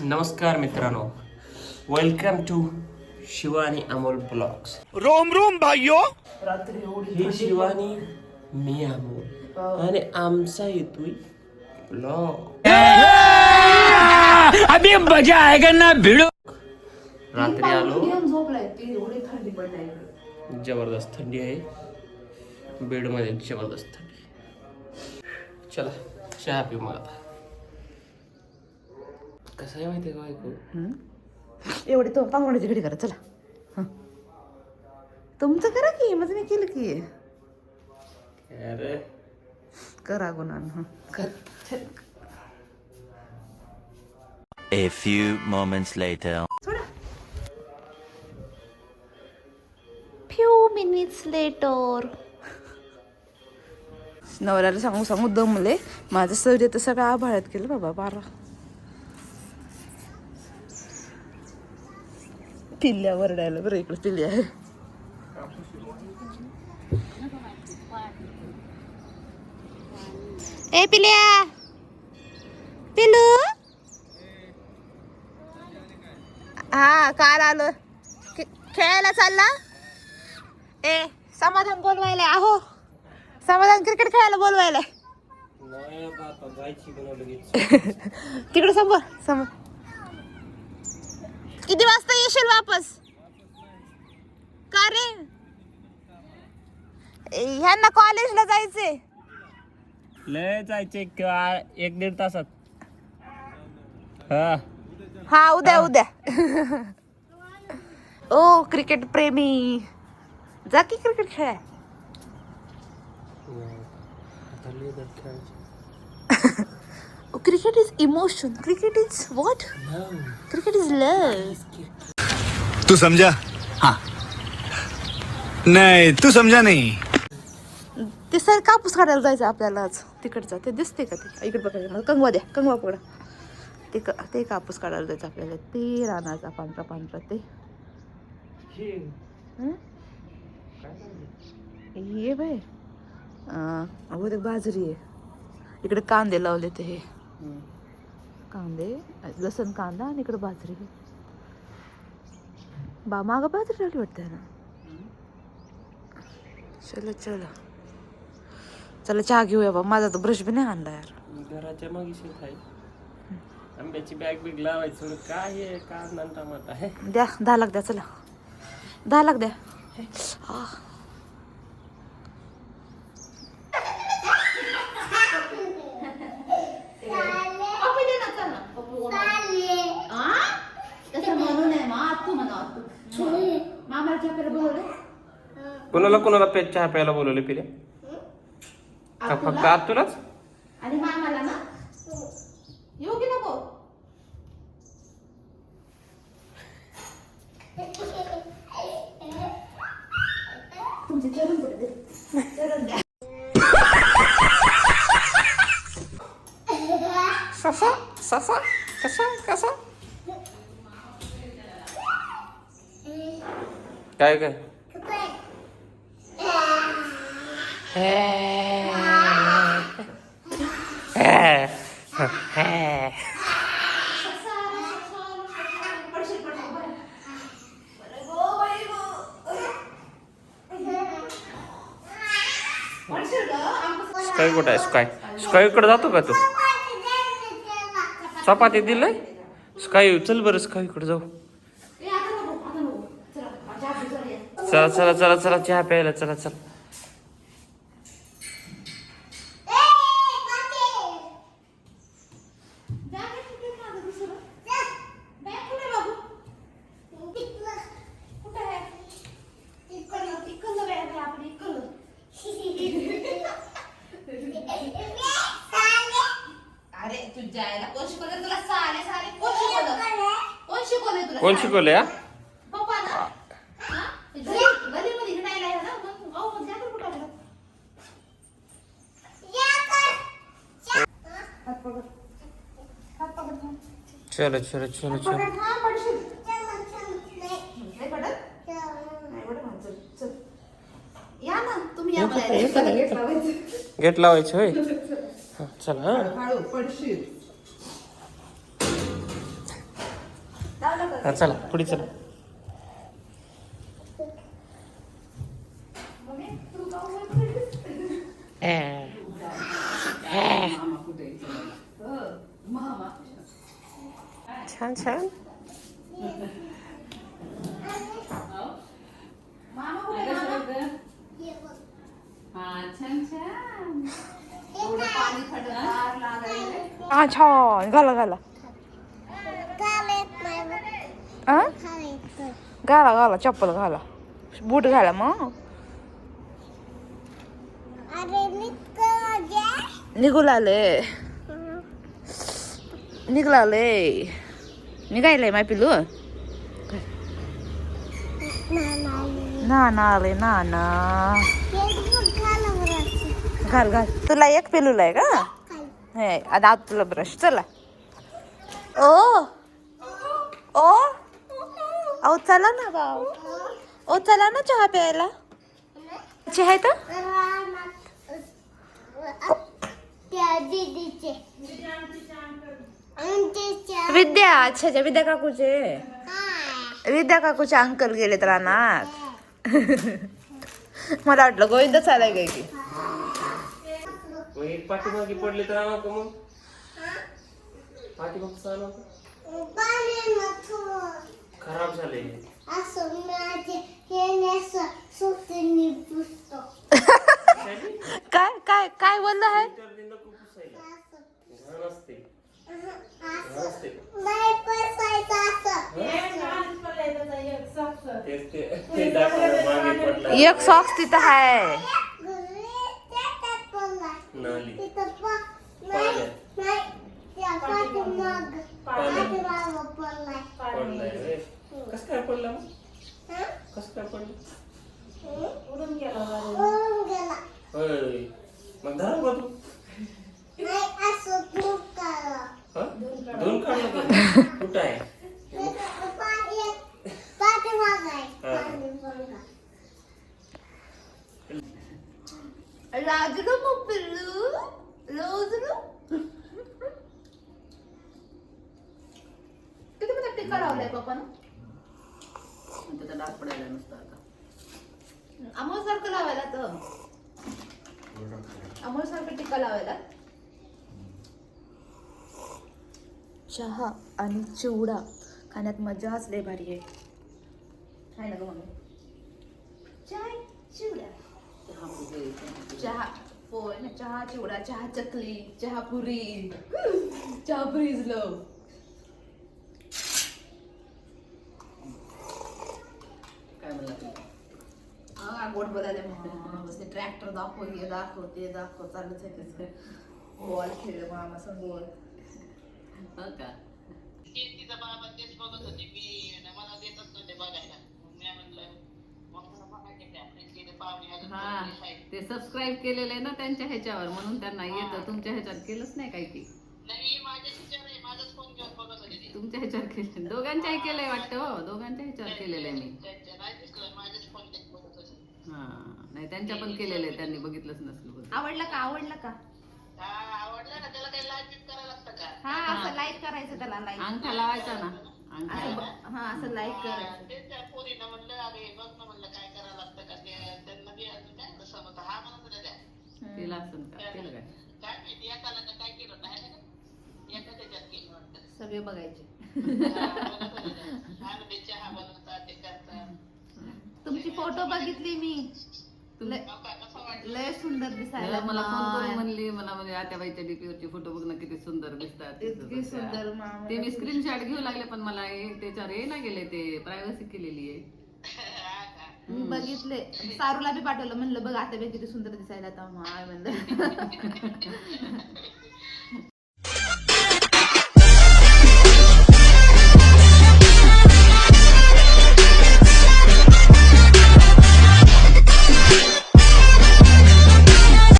नमस्कार मित्रांनो, welcome to Shivani Amol blogs. रोम रोम भाइयों. ही शिवानी, मी अमोल आणि आमचा येतोय ब्लॉग. अभी मजा आएगा ना भिड़ो. रात्री आलो, जबरदस्त थंडी आहे. बेडमध्ये जबरदस्त थंडी. चला चहा पिऊ मग आता. कसं आहे माहिती आहे का ऐकू, एवढी तो पांगवण्याची घडी करा. चला हं. तुमचं करा की, माझं मी केलं की. अरे करा गुन्हा कर. A few moments later. Few minutes letter. नवऱ्याला सांगू सांगू दमले. माझं शरीर तर सगळं आभाळात केलं बाबा. बारा पिल्ल्या वरडायला बरं. इकडे पिल्ल्या आहे. ए पिल्या, पिलू. हा काल आलो. खेळायला चालला. ए समाधान बोलवायला. आहो समाधान क्रिकेट खेळायला बोलवायला. तिकडे समोर समोर. किती वाजता येशील वापस? का रे? ह्यांना कॉलेजला जायचंय. लय जायचे किंवा 1-1.5 तासात. हा उद्या उद्या. ओ क्रिकेट प्रेमी, जा की क्रिकेट खेळाय. Cricket is emotion. Cricket is what? Cricket is love. तू समझा? हाँ. नहीं तू समझा नहीं. ते सर कापूस काढायला जायचं आपल्याला आज. तिकडचा ते दिसते का? ते इकडे बघायला मला कंगवा द्या. कंगवा पकडा. ते कापूस काढायला जायचं आपल्याला. ते रानाचा पांढरा पांढरा ते. ये बाय. अगो ते बाजरी आहे. इकडे कांदे लावले ते. हे कांदे, लसण, कांदा आणि इकडे बाजरी. मागं बाजरी लावली वाटते ना. चला चला चला चहा घेऊया बा. माझा तर ब्रश बी नाही आणला यार. घराच्या मागे शेत आहे. आंब्याची बॅग बिग लावायचं. काय आहे कांदा आणि टमाटा आहे. द्या 10 लाख द्या. चला 10 लाख द्या. कोणाला कोणाला चहा प्यायला बोलवले पिले? का फक्त आतूनच? आणि मामाला ना येऊ की नको? तुमचे चरण पडू दे. चरण द्या. ससा ससा कसा कसा काय काय स्काय कुठं आहे? स्काय स्काय कडे जातो का तू? चपाती दिलंय. स्काय चल बरं, स्काय कडे जाऊ. चला चला चला चला चहा प्यायला. चला चला. कोण शिकवलं या? चलो चलो चलो चलो. या ना तुम्ही. या मला गेट लावायचं होय. चला. हा चला पुढे चला. छान छान. हा छान. घाला घाला घाला घाला चप्पल घाला, बूट घाला मग. निघाले निघाले निघायलंय माय पिलू. ना ना आले ना ना. घाल घाल. तुला एक पिलूला आहे का? हे आता तुला ब्रश. चला. ओ ओ ओ चला ना भाऊ. ओ चला ना चहा प्यायला. चहा आहे तर विद्या. अच्छा अच्छा विद्या काकूचे. विद्या काकूचे अंकल गेलेत रानात. मला वाटलं गोविंद चालाय काय की. एक पाठीमागे पडले तर आणा का मग. पाठीमागचं आणा का. खराब झाले. काय काय काय बोललं आहे. एक सॉक्स तिथं आहे. कस काय पडला. कस काय पडलं. उडून गेला. मग धरा का तू. धुवून काढलं का. कुठं आहे. लाजलो मग पिल्लू. लाजलो. किती मला टिका लावलाय पप्पानं. त्याचा डाग पडायला नुसतं आता. अमोल सारखं लावायला तर. अमोल सारखं टिका लावायला. चहा आणि चिवडा खाण्यात मजाच लय भारी आहे. काय ना ग मम्मी. चाय चिवडा. चहा पोय ना. चहा चिवडा. चहा चकली. चहा पुरी. चहा पुरीज लव. काय म्हणलं. हा गोड बोलायला. ट्रॅक्टर दाखव. हे दाखव ते दाखव चालूच आहे. बॉल खेळ मामा समोर. का तिचा बाबा तेच बघत होते. मी मला देतच नव्हते बघायला. मी म्हणलं ते सबस्क्राईब केलेलं आहे ना त्यांच्या ह्याच्यावर, म्हणून त्यांना येतं. तुमच्या ह्याच्यावर केलंच नाही काही की. नाही माझ्या ह्याच्यावर माझाच फोन घेऊन बघत होते. तुमच्या ह्याच्यावर केलं. दोघांच्याही केलंय वाटतं. हो दोघांच्या ह्याच्यावर केलेलं आहे मी. माझ्याच फोन घेऊन बघत होते. हा नाही त्यांच्या पण केलेलं आहे. त्यांनी बघितलंच नसलं. आवडला का. आवडला का. आवडलं ना. त्याला काही लाईक करायला लागतं का. हा असं लाईक करायचं. त्याला लाईक अंगठा लावायचा ना. हा असं लाईक करायचं. तेच त्या पोरीनं म्हणलं अरे बघ ना म्हणलं काय करायला लागतं का. त्यांना बी काय समजतं. हा म्हणत होत्या त्या. केलं असं का. केलं काय. काय माहिती एकाला काय केलं नाही ना. एका त्याच्यात केलं वाटतं. सगळे बघायचे. चहा बनवतात ते करतात. तुमची फोटो बघितली मी. लय सुंदर दिसायला. मला फोन करून म्हणली. मला म्हणजे आत्याबाईच्या डीपीवरची फोटो बघ ना किती सुंदर दिसतात. इतकी सुंदर. ते मी स्क्रीनशॉट घेऊ लागले पण मला त्याच्यावर हे नाही गेले. ते प्रायव्हसी केलेली आहे. मी बघितले. सारूला बी पाठवलं. म्हणलं बघ आत्याबाई किती सुंदर दिसायला. तर म्हणलं